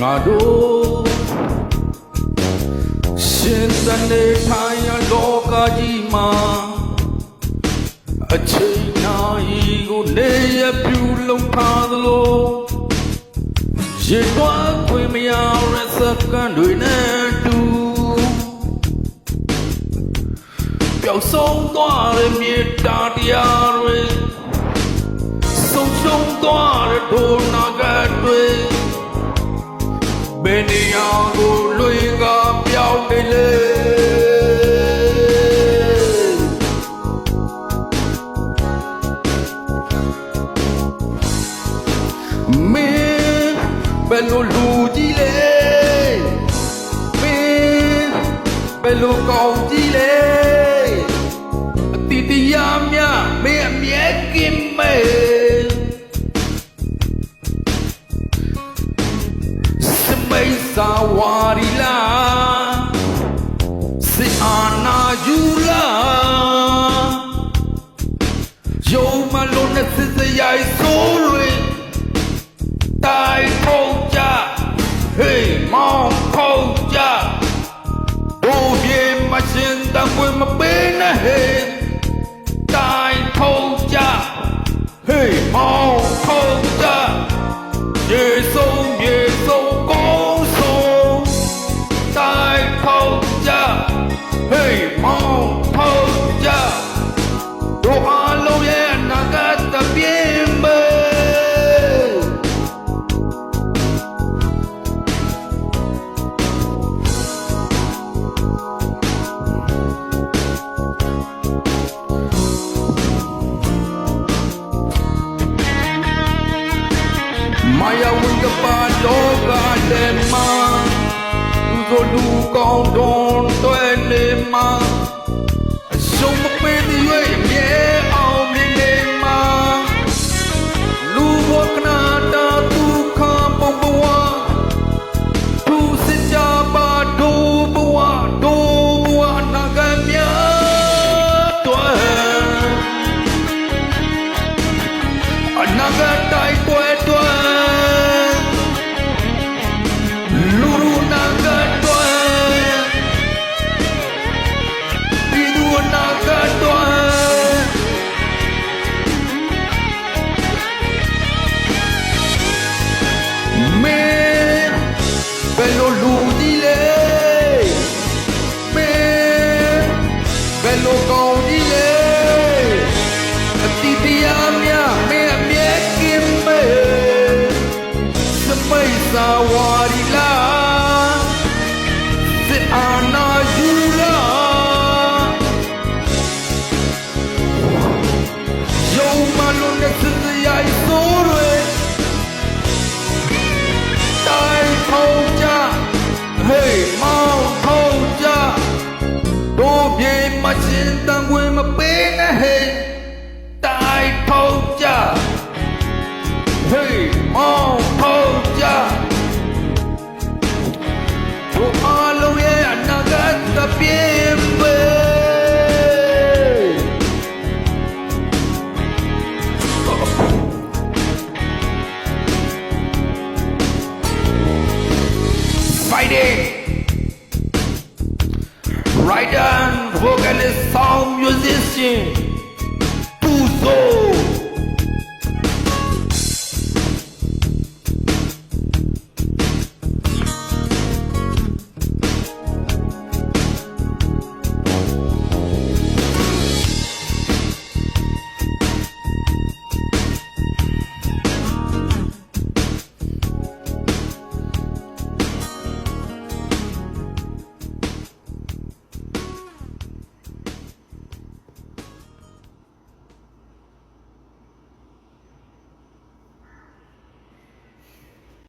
ငါတို့ရှင်သန်နေထိုင်ရလောကကြီးမှာအချိန်နာရီကိုနေရပြူလုံထားသလိုရေတွားခွင့်မရတဲ့စက္ကန့်တွေနဲ့တူပျောက်ဆုံးသွားတဲ့မြေတာတရားတွေဆုံးရှုံးသွားတဲ့ဒုနာကတွေဘယ်နေရာကိုလွင်ကပြောင်းနေလဲမင်းဘယ်လိုလူကြီးလဲမင်းဘယ်လိုကောင်းကြီးလဲအတီးတရားများမင်းအမြဲကင်းမဲ့မိတ်စာဝါရီလာစစ်အာနာယူလာယုံမလုံးနဲ့စစ်စရိုက်ဆိုးတွေတိုင်ထုံးကြဟေးမောင်ထုံးကြဘိုးပြေမရှင်တံွေမပေးနဲ့ဟေးတိုင်ထုံးကြဟေးမောင်ထုံးကြရေဆုံးရေဆုံးHey, mom, hold up. Do all of you not got the bimbo? Maya with the bad dog, and man. Do look on don't do anymore. So my baby, yeah, on the name. Look what Canada to come over one. To sit job, do Nagamia. Another type of Lulu Naga. Bello ludile, me bello gaudile, atibia mia me mie kimme, semai sawarila, se ana jula, yo malone se ya isore, tai thong. Hey, mom, hold up. Don't be machine done with my pain ahead. Die, hold up. Hey, mom, hold up. To all of you, I got the bimbo. Friday. Writer, vocalist, song musician.